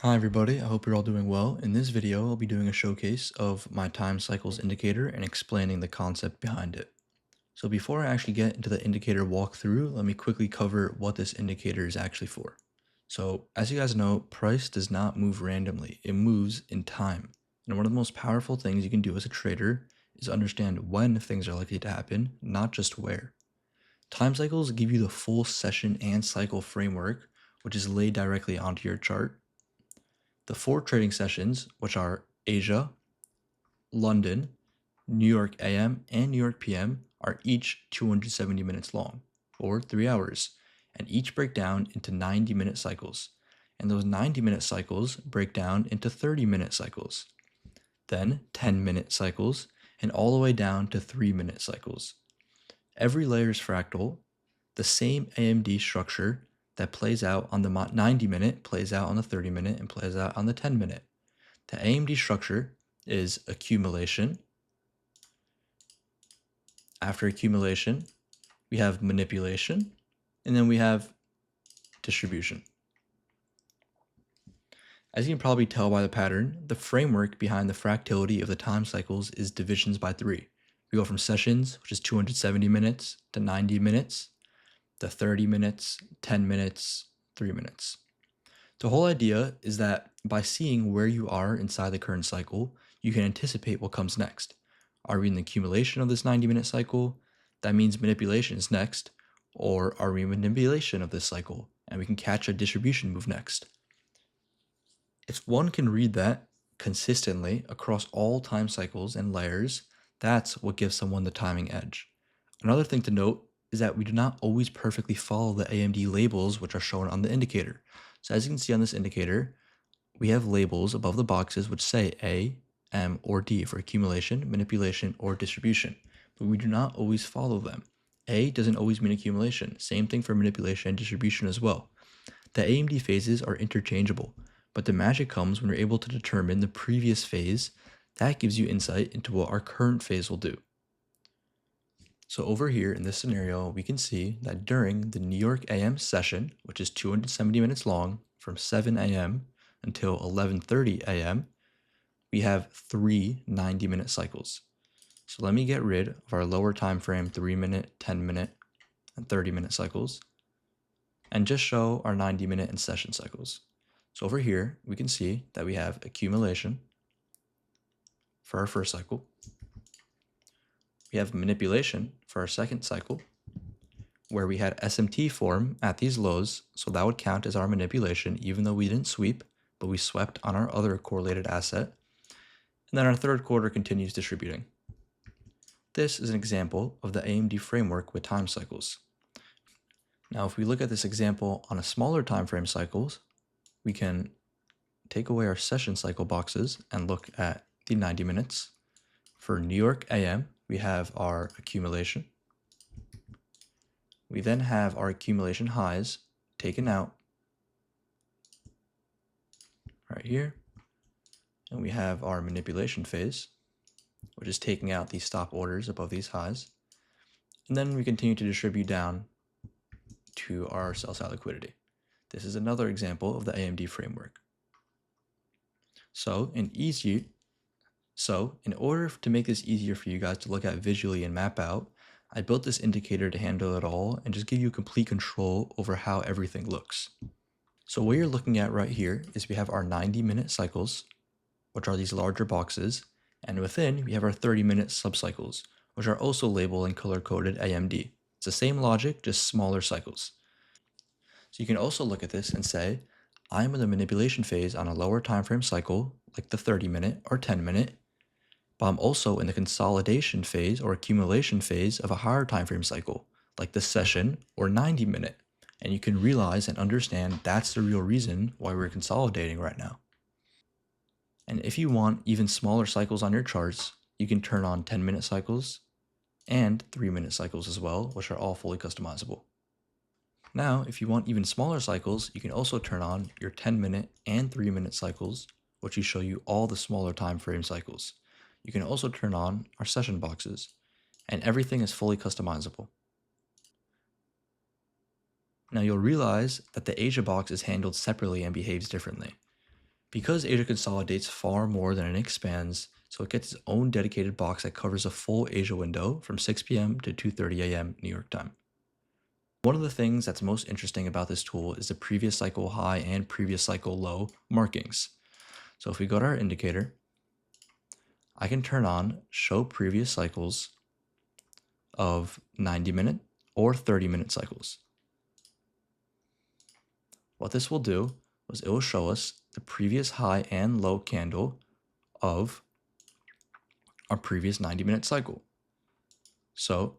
Hi everybody, I hope you're all doing well. In this video, I'll be doing a showcase of my time cycles indicator and explaining the concept behind it. So before I actually get into the indicator walkthrough, let me quickly cover what this indicator is actually for. So as you guys know, price does not move randomly, it moves in time. And one of the most powerful things you can do as a trader is understand when things are likely to happen, not just where. Time cycles give you the full session and cycle framework, which is laid directly onto your chart. The 4 trading sessions, which are Asia, London, New York AM, and New York PM, are each 270 minutes long, or 3 hours, and each break down into 90-minute cycles. And those 90-minute cycles break down into 30-minute cycles, then 10-minute cycles, and all the way down to 3-minute cycles. Every layer is fractal, the same AMD structure that plays out on the 90-minute, plays out on the 30-minute, and plays out on the 10-minute. The AMD structure is accumulation. After accumulation, we have manipulation, and then we have distribution. As you can probably tell by the pattern, the framework behind the fractality of the time cycles is divisions by 3. We go from sessions, which is 270 minutes, to 90 minutes, to 30 minutes, 10 minutes, 3 minutes. The whole idea is that by seeing where you are inside the current cycle, you can anticipate what comes next. Are we in the accumulation of this 90-minute cycle? That means manipulation is next. Or are we in manipulation of this cycle and we can catch a distribution move next? If one can read that consistently across all time cycles and layers, that's what gives someone the timing edge. Another thing to note is that we do not always perfectly follow the AMD labels which are shown on the indicator. So as you can see on this indicator, we have labels above the boxes which say A, M, or D for accumulation, manipulation, or distribution, but we do not always follow them. A doesn't always mean accumulation, same thing for manipulation and distribution as well. The AMD phases are interchangeable, but the magic comes when we're able to determine the previous phase. That gives you insight into what our current phase will do. So over here in this scenario, we can see that during the New York AM session, which is 270 minutes long, from 7 a.m. until 11:30 a.m., we have 3 90-minute cycles. So let me get rid of our lower time frame 3-minute, 10-minute, and 30-minute cycles, and just show our 90-minute and session cycles. So over here, we can see that we have accumulation for our first cycle. We have manipulation for our second cycle, where we had SMT form at these lows, so that would count as our manipulation, even though we didn't sweep, but we swept on our other correlated asset. And then our third quarter continues distributing. This is an example of the AMD framework with time cycles. Now, if we look at this example on a smaller time frame cycles, we can take away our session cycle boxes and look at the 90 minutes. For New York AM, we have our accumulation. We then have our accumulation highs taken out right here. And we have our manipulation phase, which is taking out these stop orders above these highs. And then we continue to distribute down to our sell-side liquidity. This is another example of the AMD framework. So in order to make this easier for you guys to look at visually and map out, I built this indicator to handle it all and just give you complete control over how everything looks. So what you're looking at right here is we have our 90-minute cycles, which are these larger boxes, and within we have our 30-minute subcycles, which are also labeled and color-coded AMD. It's the same logic, just smaller cycles. So you can also look at this and say, I'm in the manipulation phase on a lower time frame cycle, like the 30-minute or 10-minute, but I'm also in the consolidation phase or accumulation phase of a higher time frame cycle, like the session or 90-minute. And you can realize and understand that's the real reason why we're consolidating right now. And if you want even smaller cycles on your charts, you can turn on 10-minute cycles and 3-minute cycles as well, which are all fully customizable. Now, if you want even smaller cycles, you can also turn on your 10-minute and 3-minute cycles, which will show you all the smaller time frame cycles. You can also turn on our session boxes, and everything is fully customizable. Now you'll realize that the Asia box is handled separately and behaves differently. Because Asia consolidates far more than it expands, so it gets its own dedicated box that covers a full Asia window from 6 p.m. to 2:30 a.m. New York time. One of the things that's most interesting about this tool is the previous cycle high and previous cycle low markings. So if we go to our indicator, I can turn on show previous cycles of 90-minute or 30-minute cycles. What this will do is it will show us the previous high and low candle of our previous 90-minute cycle. So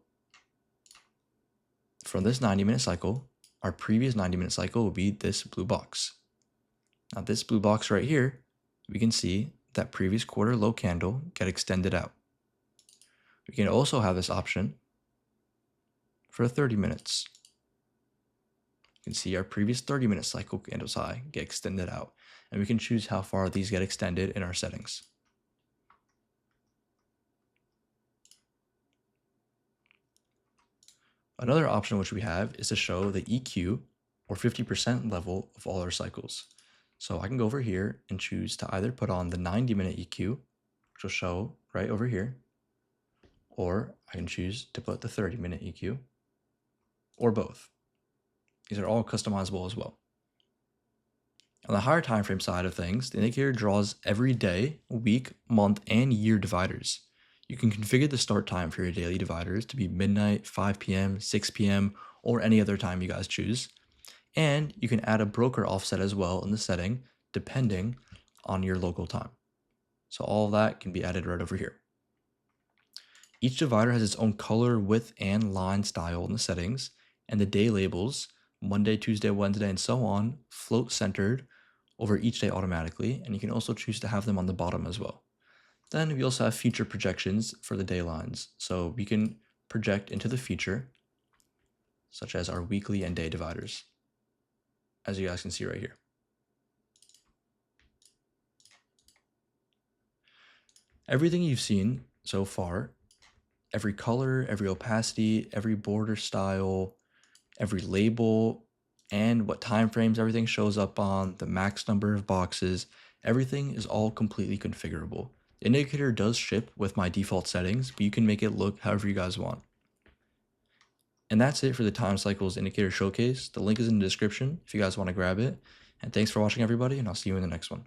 from this 90-minute cycle, our previous 90-minute cycle will be this blue box. Now this blue box right here, we can see that previous quarter low candle get extended out. We can also have this option for 30 minutes. You can see our previous 30-minute cycle candles high get extended out, and we can choose how far these get extended in our settings. Another option which we have is to show the EQ or 50% level of all our cycles. So I can go over here and choose to either put on the 90-minute EQ, which will show right over here, or I can choose to put the 30-minute EQ, or both. These are all customizable as well. On the higher time frame side of things, the indicator draws every day, week, month, and year dividers. You can configure the start time for your daily dividers to be midnight, 5 p.m., 6 p.m., or any other time you guys choose. And you can add a broker offset as well in the setting, depending on your local time. So all of that can be added right over here. Each divider has its own color, width, and line style in the settings, and the day labels, Monday, Tuesday, Wednesday, and so on, float centered over each day automatically, and you can also choose to have them on the bottom as well. Then we also have feature projections for the day lines. So we can project into the feature, such as our weekly and day dividers, as you guys can see right here. Everything you've seen so far, every color, every opacity, every border style, every label, and what time frames everything shows up on, the max number of boxes, everything is all completely configurable. The indicator does ship with my default settings, but you can make it look however you guys want. And that's it for the Time Cycles Indicator Showcase. The link is in the description if you guys want to grab it. And thanks for watching, everybody, and I'll see you in the next one.